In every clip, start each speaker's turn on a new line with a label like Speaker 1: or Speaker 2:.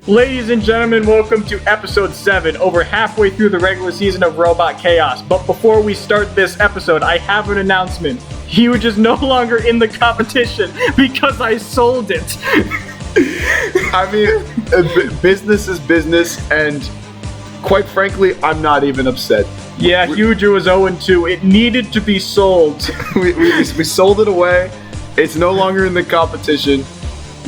Speaker 1: Ladies and gentlemen, welcome to episode 7, over halfway through the regular season of Robot Khaos. But before we start this episode, I have an announcement. Huge is no longer in the competition because I sold it.
Speaker 2: I mean, business is business, and quite frankly, I'm not even upset.
Speaker 1: Yeah, Huge was 0-2. It needed to be sold.
Speaker 2: we sold it away. It's no longer in the competition.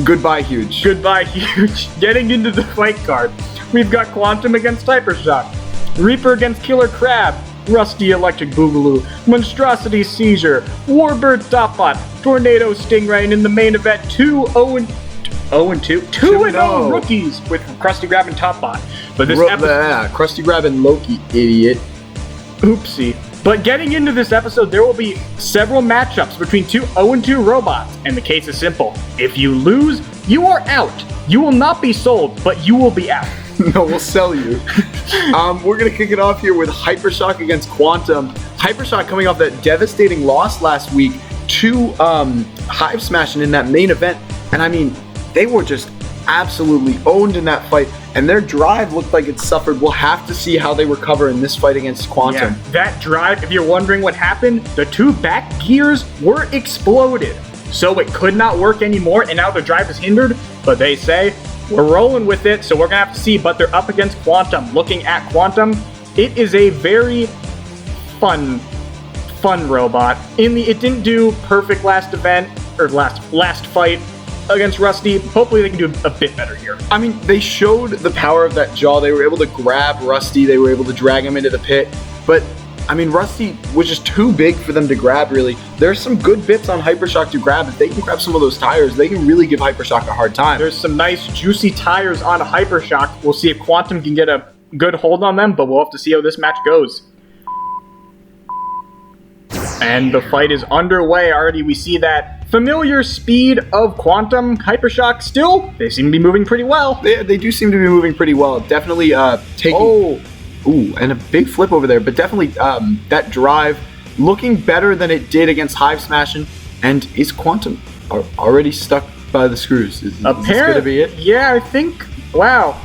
Speaker 2: Goodbye, Huge.
Speaker 1: Goodbye, Huge. Getting into the fight card, we've got Quantum against Hypershock, Reaper against Killer Crab, Rusty Electric Boogaloo, Monstrosity Seizure, Warbird Topbot, Tornado Stingray, and in the main event, 2-0 rookies with Krusty, Grab, and Topbot. But this episode,
Speaker 2: Krusty, Grab, and Loki, idiot.
Speaker 1: Oopsie. But getting into this episode, there will be several matchups between two 0-2 robots, and the case is simple. If you lose, you are out. You will not be sold, but you will be out.
Speaker 2: No, we'll sell you. We're going to kick it off here with Hypershock against Quantum. Hypershock coming off that devastating loss last week to Hive Smashing in that main event. And I mean, they were just absolutely owned in that fight, and their drive looked like it suffered. We'll have to see how they recover in this fight against Quantum.
Speaker 1: Yeah, that drive, if you're wondering what happened, the two back gears were exploded. So it could not work anymore, and now the drive is hindered, but they say, we're rolling with it, so we're going to have to see. But they're up against Quantum. Looking at Quantum, it is a very fun robot. It didn't do perfect last event, or last fight against Rusty. Hopefully they can do a bit better here.
Speaker 2: I mean, they showed the power of that jaw. They were able to grab Rusty. They were able to drag him into the pit. But, I mean, Rusty was just too big for them to grab, really. There's some good bits on Hypershock to grab. If they can grab some of those tires, they can really give Hypershock a hard time.
Speaker 1: There's some nice, juicy tires on Hypershock. We'll see if Quantum can get a good hold on them, but we'll have to see how this match goes. And the fight is underway already. We see that familiar speed of Quantum. Hypershock still, they seem to be moving pretty well.
Speaker 2: They do seem to be moving pretty well. Definitely taking... Oh! Ooh, and a big flip over there. But definitely that drive looking better than it did against Hive Smashing. And is Quantum already stuck by the screws? Is this going to be it?
Speaker 1: Yeah, I think... Wow.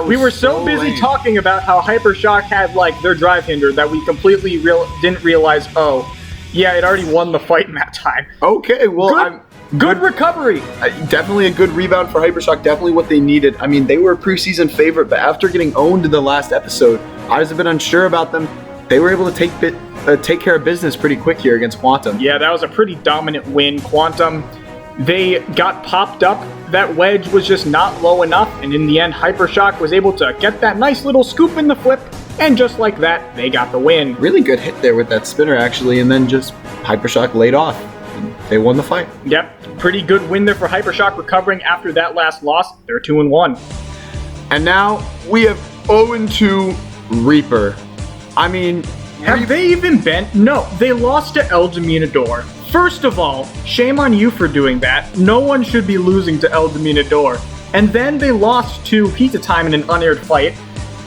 Speaker 1: We were so busy talking about how Hypershock had, like, their drive hindered that we completely didn't realize, oh, yeah, it already won the fight in that time.
Speaker 2: Okay, well,
Speaker 1: Good recovery.
Speaker 2: Definitely a good rebound for Hypershock. Definitely what they needed. I mean, they were a preseason favorite, but after getting owned in the last episode, I was a bit unsure about them. They were able to take care of business pretty quick here against Quantum.
Speaker 1: Yeah, that was a pretty dominant win. Quantum, they got popped up. That wedge was just not low enough, and in the end, Hypershock was able to get that nice little scoop in the flip, and just like that, they got the win.
Speaker 2: Really good hit there with that spinner, actually, and then just Hypershock laid off. They won the fight.
Speaker 1: Yep, pretty good win there for Hypershock, recovering after that last loss. They're 2-1.
Speaker 2: And now we have 0-2 Reaper. I mean...
Speaker 1: Have they even been? No, they lost to El Dominador. First of all, shame on you for doing that. No one should be losing to El Dominador. And then they lost to Pizza Time in an unaired fight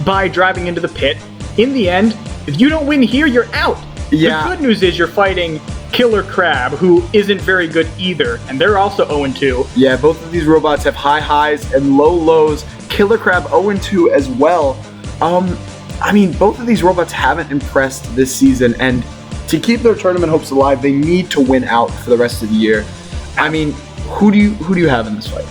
Speaker 1: by driving into the pit. In the end, if you don't win here, you're out.
Speaker 2: Yeah.
Speaker 1: The good news is you're fighting Killer Crab, who isn't very good either, and they're also 0-2.
Speaker 2: Yeah, both of these robots have high highs and low lows. Killer Crab 0-2 as well. I mean, both of these robots haven't impressed this season, and to keep their tournament hopes alive, they need to win out for the rest of the year. I mean, who do you have in this fight?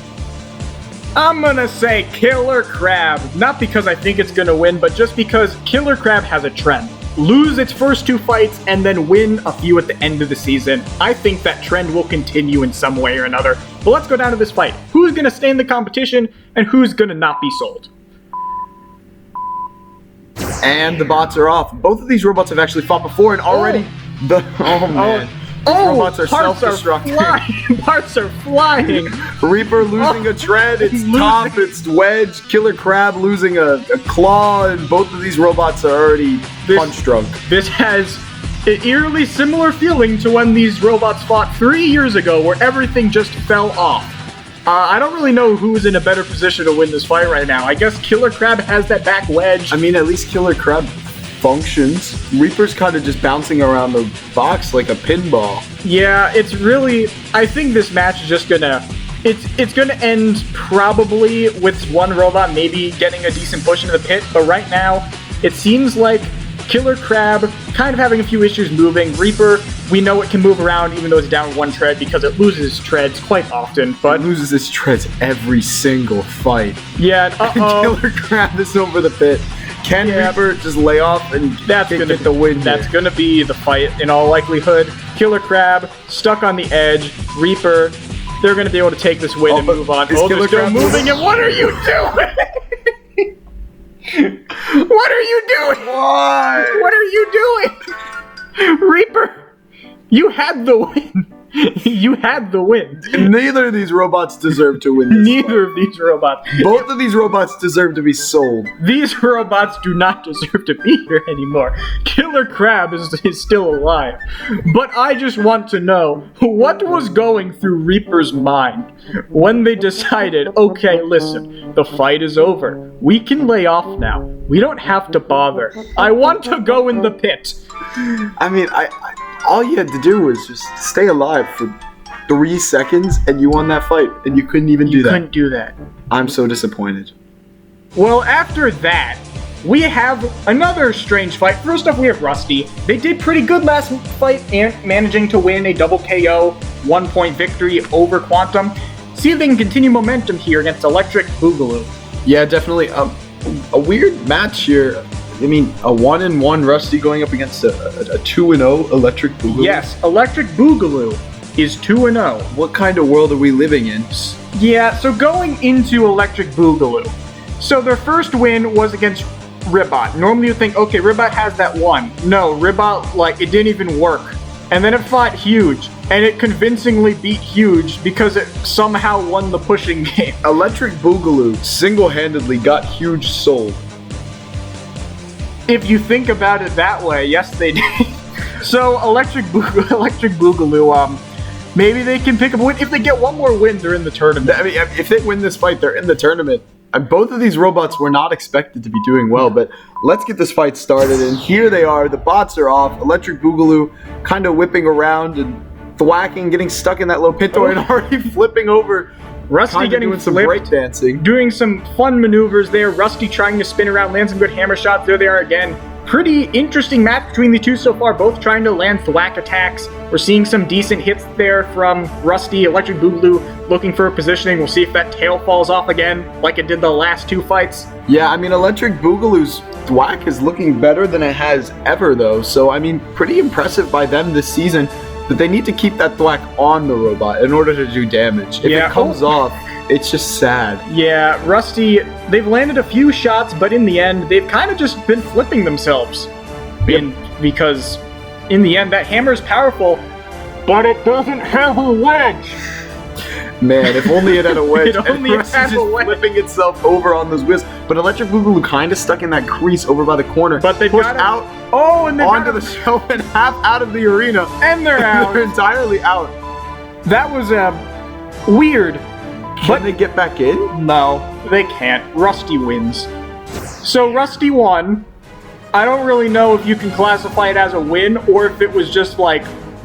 Speaker 1: I'm gonna say Killer Crab, not because I think it's gonna win, but just because Killer Crab has a trend. Lose its first 2 fights and then win a few at the end of the season. I think that trend will continue in some way or another. But let's go down to this fight. Who's gonna stay in the competition and who's gonna not be sold?
Speaker 2: And the bots are off. Both of these robots have actually fought before, and already robots are self-destructing.
Speaker 1: Parts are flying.
Speaker 2: Reaper losing a tread, its top, its wedge. Killer Crab losing a claw, and both of these robots are already punch drunk.
Speaker 1: This has an eerily similar feeling to when these robots fought 3 years ago, where everything just fell off. I don't really know who's in a better position to win this fight right now. I guess Killer Crab has that back wedge.
Speaker 2: I mean, at least Killer Crab functions. Reaper's kind of just bouncing around the box like a pinball.
Speaker 1: Yeah, it's really... I think this match is just gonna It's going to end probably with one robot maybe getting a decent push into the pit, but right now it seems like Killer Crab kind of having a few issues moving. Reaper, we know it can move around even though it's down one tread because it loses treads quite often, but
Speaker 2: it loses its treads every single fight.
Speaker 1: Yeah,
Speaker 2: Killer Crab is over the pit. Can Reaper just lay off and get the win?
Speaker 1: That's going to be the fight in all likelihood. Killer Crab stuck on the edge. Reaper, they're going to be able to take this win and move on. Oh, they're still moving, and what are you doing? What are you doing?
Speaker 2: Why?
Speaker 1: What are you doing? Reaper, you had the win. You had the win.
Speaker 2: Neither of these robots deserve to win this
Speaker 1: Neither of these robots.
Speaker 2: Both of these robots deserve to be sold.
Speaker 1: These robots do not deserve to be here anymore. Killer Crab is still alive. But I just want to know, what was going through Reaper's mind when they decided, okay, listen, the fight is over. We can lay off now. We don't have to bother. I want to go in the pit.
Speaker 2: I mean, all you had to do was just stay alive for 3 seconds, and you won that fight, and you couldn't even do that.
Speaker 1: You couldn't do that.
Speaker 2: I'm so disappointed.
Speaker 1: Well, after that, we have another strange fight. First off, we have Rusty. They did pretty good last fight, and managing to win a double KO 1-point victory over Quantum. See if they can continue momentum here against Electric Boogaloo.
Speaker 2: Yeah, definitely. A weird match here. I mean, a 1-1 Rusty going up against a 2-0 Electric Boogaloo?
Speaker 1: Yes, Electric Boogaloo is 2-0.
Speaker 2: What kind of world are we living in?
Speaker 1: Yeah, so going into Electric Boogaloo. So their first win was against Ribot. Normally you'd think, okay, Ribot has that one. No, Ribot, it didn't even work. And then it fought Huge, and it convincingly beat Huge because it somehow won the pushing game.
Speaker 2: Electric Boogaloo single-handedly got Huge sold.
Speaker 1: If you think about it that way, yes, they did. So Electric Boogaloo, maybe they can pick up a win. If they get one more win, they're in the tournament.
Speaker 2: I mean, if they win this fight, they're in the tournament. Both of these robots were not expected to be doing well, but let's get this fight started. And here they are. The bots are off. Electric Boogaloo kind of whipping around and thwacking, getting stuck in that low pinto and already flipping over.
Speaker 1: Rusty getting
Speaker 2: some break dancing,
Speaker 1: doing some fun maneuvers there. Rusty trying to spin around, land some good hammer shots. There they are again. Pretty interesting match between the two so far, both trying to land thwack attacks. We're seeing some decent hits there from Rusty. Electric Boogaloo looking for a positioning. We'll see if that tail falls off again like it did the last two fights.
Speaker 2: Yeah, I mean, Electric Boogaloo's thwack is looking better than it has ever, though. So, I mean, pretty impressive by them this season. But they need to keep that thwack on the robot in order to do damage. If it comes off, it's just sad.
Speaker 1: Yeah, Rusty, they've landed a few shots, but in the end, they've kind of just been flipping themselves. Because in the end, that hammer is powerful, but it doesn't have a wedge.
Speaker 2: Man, if only it had a wedge.
Speaker 1: It only had a wedge.
Speaker 2: Flipping itself over on those wheels. But Electric Boogaloo kind of stuck in that crease over by the corner.
Speaker 1: But they
Speaker 2: pushed out
Speaker 1: and they
Speaker 2: onto the shelf and half out of the arena.
Speaker 1: And they're out.
Speaker 2: They're entirely out.
Speaker 1: That was weird.
Speaker 2: Can they get back in?
Speaker 1: No, they can't. Rusty wins. So Rusty won. I don't really know if you can classify it as a win or if it was just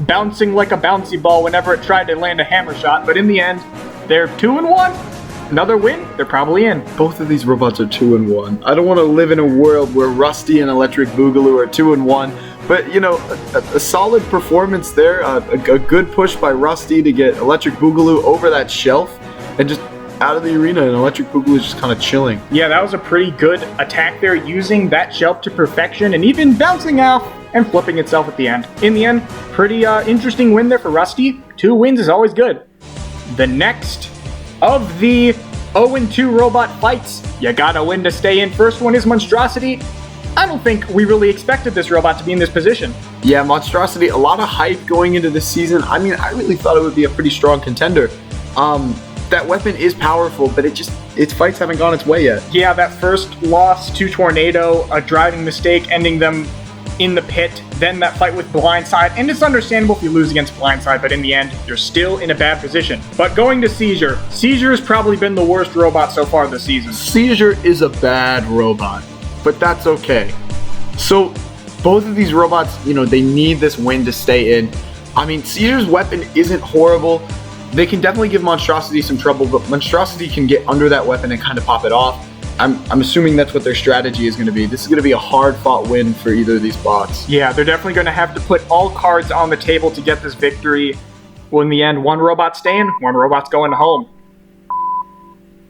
Speaker 1: bouncing like a bouncy ball whenever it tried to land a hammer shot, but in the end, they're 2-1. Another win, they're probably in.
Speaker 2: Both of these robots are 2-1. I don't want to live in a world where Rusty and Electric Boogaloo are 2-1, but you know, a solid performance there, a good push by Rusty to get Electric Boogaloo over that shelf and just out of the arena, and Electric Boogaloo is just kind of chilling.
Speaker 1: Yeah, that was a pretty good attack there, using that shelf to perfection and even bouncing off and flipping itself at the end. In the end, pretty interesting win there for Rusty. 2 wins is always good. The next of the 0-2 robot fights, you gotta win to stay in. First one is Monstrosity. I don't think we really expected this robot to be in this position.
Speaker 2: Yeah, Monstrosity, a lot of hype going into this season. I mean, I really thought it would be a pretty strong contender. That weapon is powerful, but its fights haven't gone its way yet.
Speaker 1: Yeah, that first loss to Tornado, a driving mistake ending them in the pit, then that fight with Blindside, and it's understandable if you lose against Blindside, but in the end, you're still in a bad position. But going to Seizure, Seizure has probably been the worst robot so far this season.
Speaker 2: Seizure is a bad robot, but that's okay. So, both of these robots, you know, they need this win to stay in. I mean, Seizure's weapon isn't horrible, they can definitely give Monstrosity some trouble, but Monstrosity can get under that weapon and kind of pop it off. I'm assuming that's what their strategy is going to be. This is going to be a hard-fought win for either of these bots.
Speaker 1: Yeah, they're definitely going to have to put all cards on the table to get this victory. Well, in the end, one robot's staying, one robot's going home.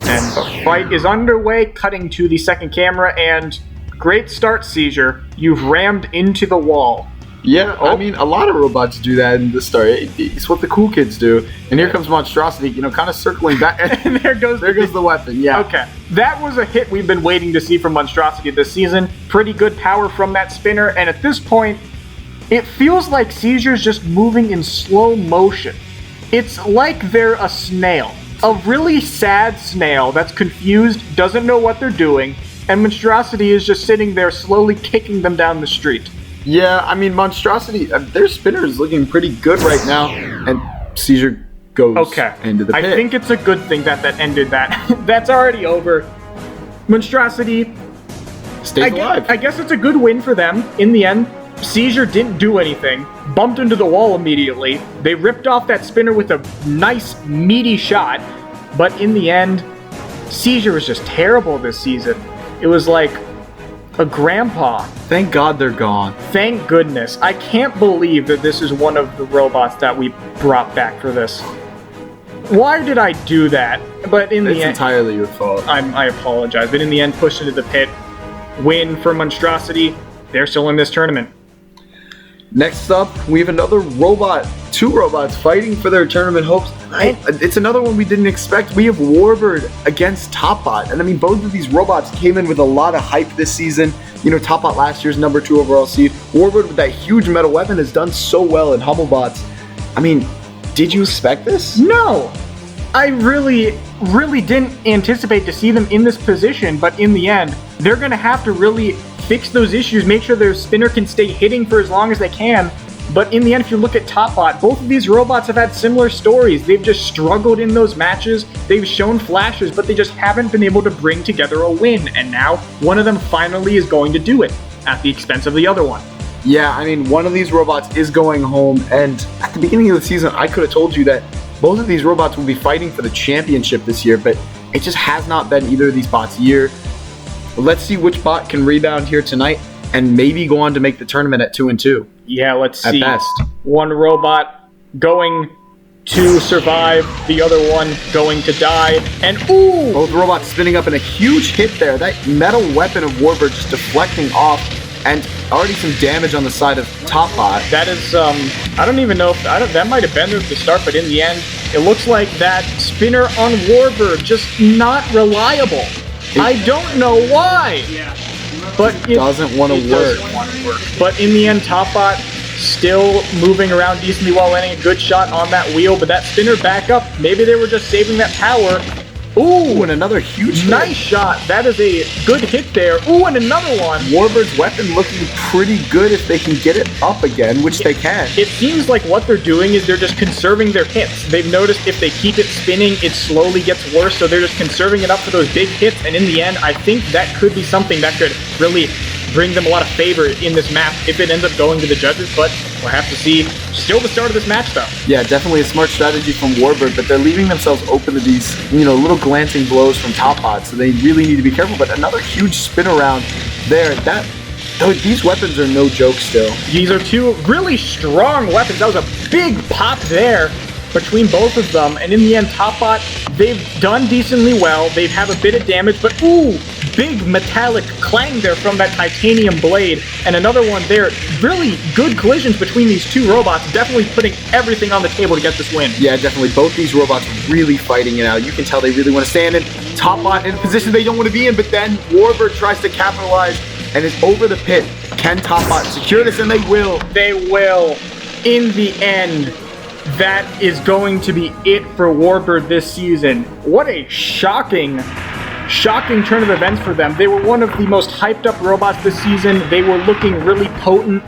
Speaker 1: And the fight is underway, cutting to the second camera, and great start, Seizure. You've rammed into the wall.
Speaker 2: Yeah, I mean, a lot of robots do that in the start. It's what the cool kids do. And here comes Monstrosity, kind of circling back.
Speaker 1: And there goes
Speaker 2: the weapon, yeah.
Speaker 1: Okay, that was a hit we've been waiting to see from Monstrosity this season. Pretty good power from that spinner, and at this point, it feels like Seizure's just moving in slow motion. It's like they're a snail. A really sad snail that's confused, doesn't know what they're doing, and Monstrosity is just sitting there slowly kicking them down the street.
Speaker 2: Yeah, I mean, Monstrosity, their spinner is looking pretty good right now, and Seizure goes into the pit.
Speaker 1: I think it's a good thing that ended that. That's already over. Monstrosity
Speaker 2: stays alive.
Speaker 1: I guess it's a good win for them in the end. Seizure didn't do anything, bumped into the wall immediately. They ripped off that spinner with a nice, meaty shot, but in the end, Seizure was just terrible this season. It was like a grandpa.
Speaker 2: Thank God they're gone.
Speaker 1: Thank goodness. I can't believe that this is one of the robots that we brought back for this. Why did I do that? But in the end,
Speaker 2: it's entirely your fault.
Speaker 1: I apologize. But in the end, pushed into the pit. Win for Monstrosity. They're still in this tournament.
Speaker 2: Next up, we have another robot. Two robots fighting for their tournament hopes. It's another one we didn't expect. We have Warbird against Topbot. And I mean, both of these robots came in with a lot of hype this season. Topbot last year's number 2 overall seed. Warbird with that huge metal weapon has done so well in Humblebots. I mean, did you expect this?
Speaker 1: No! I really didn't anticipate to see them in this position, but in the end, they're going to have to really fix those issues, make sure their spinner can stay hitting for as long as they can. But in the end, if you look at Topbot, both of these robots have had similar stories. They've just struggled in those matches. They've shown flashes, but they just haven't been able to bring together a win. And now, one of them finally is going to do it, at the expense of the other one.
Speaker 2: Yeah, I mean, one of these robots is going home, and at the beginning of the season, I could have told you that both of these robots will be fighting for the championship this year, but it just has not been either of these bots' year. Let's see which bot can rebound here tonight and maybe go on to make the tournament at 2-2.
Speaker 1: Yeah, let's see.
Speaker 2: At best.
Speaker 1: One robot going to survive, the other one going to die, and ooh!
Speaker 2: Both robots spinning up in a huge hit there. That metal weapon of Warbird just deflecting off, and already some damage on the side of Topbot.
Speaker 1: That is, I don't even know if, that might have been there at the start, but in the end, it looks like that spinner on Warbird just not reliable. I don't know why. But
Speaker 2: it doesn't want to work.
Speaker 1: But in the end, Topbot still moving around decently well, landing a good shot on that wheel. But that spinner back up, maybe they were just saving that power. Ooh,
Speaker 2: and another huge hit.
Speaker 1: Nice shot. That is a good hit there. Ooh, and another one.
Speaker 2: Warbird's weapon looking pretty good if they can get it up again, which they can.
Speaker 1: It seems like what they're doing is they're just conserving their hits. They've noticed if they keep it spinning, it slowly gets worse, so they're just conserving it up for those big hits, and in the end, I think that could be something that could really bring them a lot of favor in this map if it ends up going to the judges, but we'll have to see. Still the start of this match, though.
Speaker 2: Yeah, definitely a smart strategy from Warbird, but they're leaving themselves open to these, little glancing blows from Topbot, so they really need to be careful. But another huge spin around there. These weapons are no joke still.
Speaker 1: These are two really strong weapons. That was a big pop there between both of them, and in the end, Topbot, they've done decently well. They have a bit of damage, but ooh, big metallic clang there from that titanium blade, and another one there. Really good collisions between these two robots, definitely putting everything on the table to get this win.
Speaker 2: Yeah, definitely. Both these robots really fighting it out. You can tell they really want to stand in. Topbot in a position they don't want to be in, but then Warbird tries to capitalize and is over the pit. Can Topbot secure this? And they will.
Speaker 1: They will. In the end, that is going to be it for Warbird this season. What a shocking turn of events for them. They were one of the most hyped up robots this season. They were looking really potent,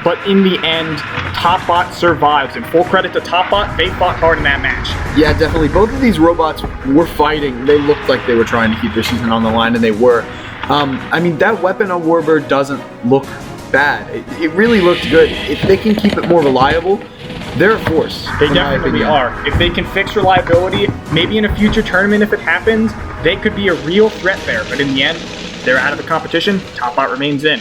Speaker 1: but in the end, Topbot survives. And full credit to Topbot, they fought hard in that match.
Speaker 2: Yeah, definitely. Both of these robots were fighting. They looked like they were trying to keep their season on the line, and they were. I mean, that weapon on Warbird doesn't look bad. It really looked good. If they can keep it more reliable, They're a force.
Speaker 1: They
Speaker 2: in my
Speaker 1: definitely
Speaker 2: opinion.
Speaker 1: are. If they can fix reliability, maybe in a future tournament if it happens, they could be a real threat there. But in the end, they're out of the competition. Topbot remains in.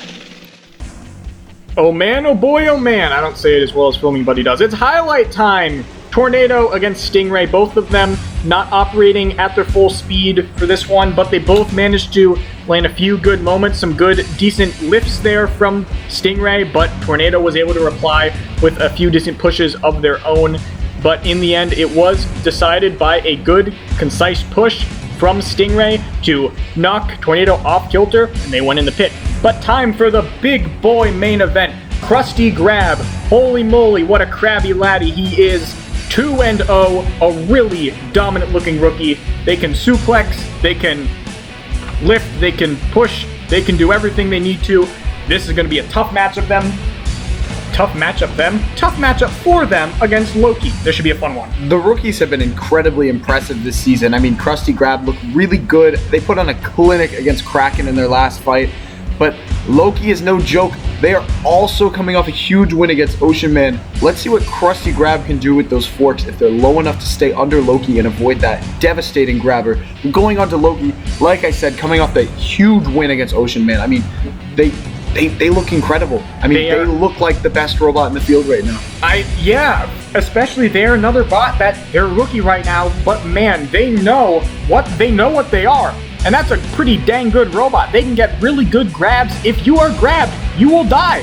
Speaker 1: Oh man, oh boy, oh man. I don't say it as well as Filming Buddy does. It's highlight time! Tornado against Stingray, both of them not operating at their full speed for this one, but they both managed to land a few good moments, some good, decent lifts there from Stingray, but Tornado was able to reply with a few decent pushes of their own. But in the end, it was decided by a good, concise push from Stingray to knock Tornado off kilter, and they went in the pit. But time for the big boy main event. Krusty Grab. Holy moly, what a crabby laddie he is. 2-0, a really dominant looking rookie. They can suplex, they can lift, they can push, they can do everything they need to. This is going to be a tough matchup for them against Loki. This should be a fun one.
Speaker 2: The rookies have been incredibly impressive this season. I mean, Krusty Grab looked really good. They put on a clinic against Kraken in their last fight. But Loki is no joke. They are also coming off a huge win against Ocean Man. Let's see what Krusty Grab can do with those forks if they're low enough to stay under Loki and avoid that devastating grabber. Going on to Loki, like I said, coming off that huge win against Ocean Man. I mean, they look incredible. I mean, they look like the best robot in the field right now.
Speaker 1: Yeah, especially they're another bot that they're a rookie right now, but man, they know what they are. And that's a pretty dang good robot. They can get really good grabs. If you are grabbed, you will die.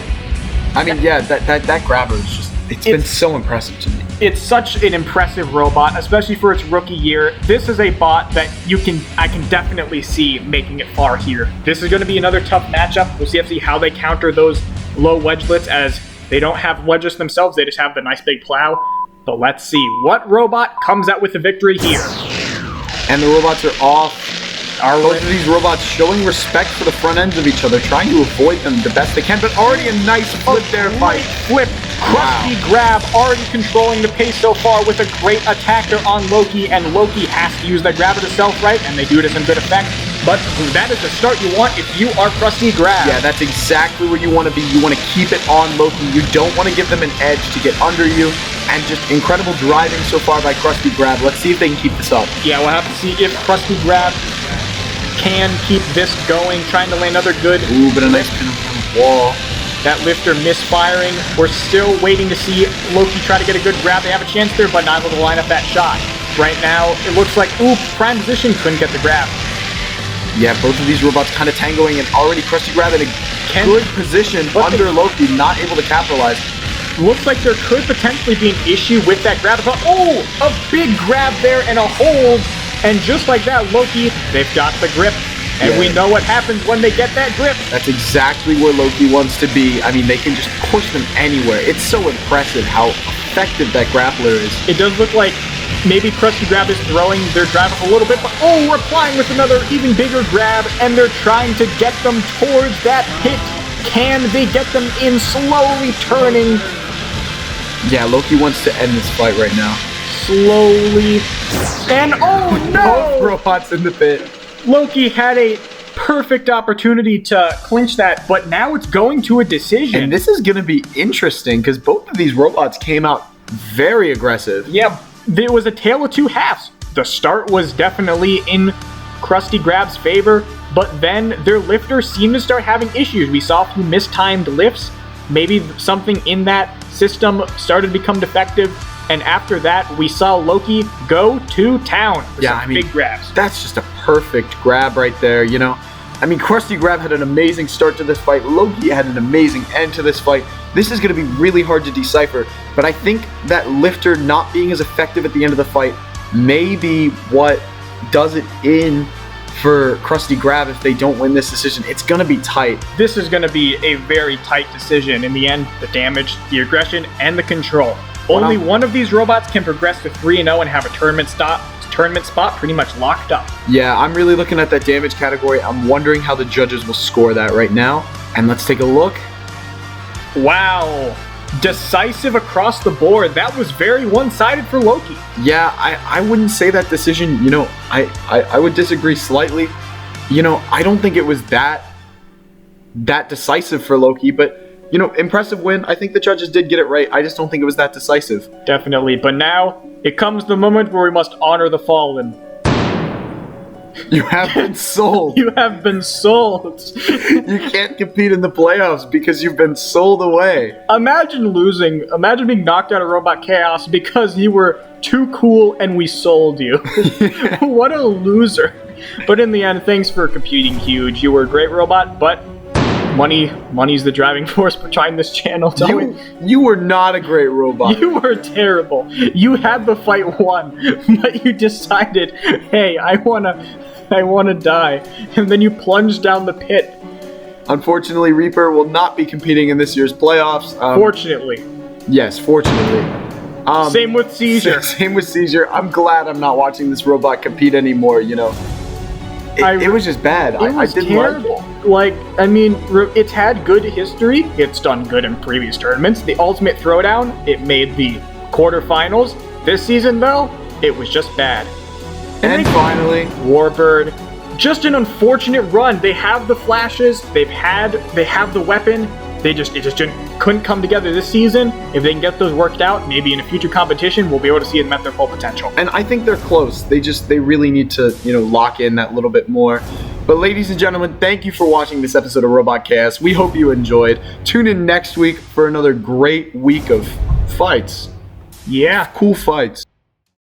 Speaker 2: I mean, yeah, that grabber is just, it's been so impressive to me.
Speaker 1: It's such an impressive robot, especially for its rookie year. This is a bot that I can definitely see making it far here. This is going to be another tough matchup. We'll see how they counter those low wedgelets, as they don't have wedges themselves. They just have the nice big plow. But let's see what robot comes out with the victory here.
Speaker 2: And the robots are off. Both of these robots showing respect for the front ends of each other, trying to avoid them the best they can, but already a nice flip there by
Speaker 1: Flip. Krusty Grab already controlling the pace so far with a great attacker on Loki, and Loki has to use that grabber to self-right, and they do it to some good effect. But that is the start you want if you are Krusty Grab.
Speaker 2: Yeah, that's exactly where you want to be. You want to keep it on Loki. You don't want to give them an edge to get under you. And just incredible driving so far by Krusty Grab. Let's see if they can keep this up.
Speaker 1: Yeah, we'll have to see if Krusty Grab can keep this going, trying to land another good.
Speaker 2: Ooh, but a nice pin on the wall.
Speaker 1: That lifter misfiring. We're still waiting to see Loki try to get a good grab. They have a chance there, but not able to line up that shot. Right now, it looks like, prime position, couldn't get the grab.
Speaker 2: Yeah, both of these robots kind of tangoing, and already Krusty Grab in a good position under Loki, not able to capitalize.
Speaker 1: Looks like there could potentially be an issue with that grab, but a big grab there and a hold. And just like that, Loki, they've got the grip. And we know what happens when they get that grip.
Speaker 2: That's exactly where Loki wants to be. I mean, they can just push them anywhere. It's so impressive how effective that grappler is.
Speaker 1: It does look like maybe Krusty Grab is throwing their drive up a little bit, but replying with another even bigger grab, and they're trying to get them towards that hit. Can they get them in, slowly turning?
Speaker 2: Yeah, Loki wants to end this fight right now.
Speaker 1: Slowly. And
Speaker 2: Both robots in the pit.
Speaker 1: Loki had a perfect opportunity to clinch that, but now it's going to a decision.
Speaker 2: And this is going to be interesting because both of these robots came out very aggressive.
Speaker 1: Yeah, there was a tale of two halves. The start was definitely in Krusty Grab's favor, but then their lifter seemed to start having issues. We saw a few mistimed lifts. Maybe something in that system started to become defective. And after that, we saw Loki go to town for some big grabs.
Speaker 2: That's just a perfect grab right there, you know? I mean, Krusty Grab had an amazing start to this fight. Loki had an amazing end to this fight. This is going to be really hard to decipher, but I think that lifter not being as effective at the end of the fight may be what does it in for Krusty Grab if they don't win this decision. It's going to be tight.
Speaker 1: This is going to be a very tight decision. In the end, the damage, the aggression, and the control. Only one of these robots can progress to 3-0 and have a tournament spot pretty much locked up.
Speaker 2: Yeah, I'm really looking at that damage category. I'm wondering how the judges will score that right now. And let's take a look.
Speaker 1: Wow. Decisive across the board. That was very one-sided for Loki.
Speaker 2: Yeah, I wouldn't say that decision, you know, I would disagree slightly. You know, I don't think it was that decisive for Loki, but impressive win. I think the judges did get it right. I just don't think it was that decisive.
Speaker 1: Definitely. But now, it comes the moment where we must honor the fallen.
Speaker 2: You have been sold.
Speaker 1: You have been sold.
Speaker 2: You can't compete in the playoffs because you've been sold away.
Speaker 1: Imagine losing. Imagine being knocked out of Robot Khaos because you were too cool and we sold you. What a loser. But in the end, thanks for competing huge. You were a great robot, but money's the driving force behind this channel.
Speaker 2: You were not a great robot.
Speaker 1: You were terrible. You had the fight won, but you decided, hey, I wanna die, and then you plunged down the pit.
Speaker 2: Unfortunately, Reaper will not be competing in this year's playoffs.
Speaker 1: Fortunately.
Speaker 2: Yes, fortunately.
Speaker 1: Same with Seizure.
Speaker 2: Same with Seizure. I'm glad I'm not watching this robot compete anymore. It was just bad. I didn't
Speaker 1: terrible. It's had good history. It's done good in previous tournaments. The Ultimate Throwdown, it made the quarterfinals. This season, though, it was just bad.
Speaker 2: And finally,
Speaker 1: Warbird. Just an unfortunate run. They have the flashes. They have the weapon. It just couldn't come together this season. If they can get those worked out, maybe in a future competition, we'll be able to see them at their full potential.
Speaker 2: And I think they're close. They really need to, lock in that little bit more. But ladies and gentlemen, thank you for watching this episode of Robot Khaos. We hope you enjoyed. Tune in next week for another great week of fights.
Speaker 1: Yeah.
Speaker 2: Cool fights.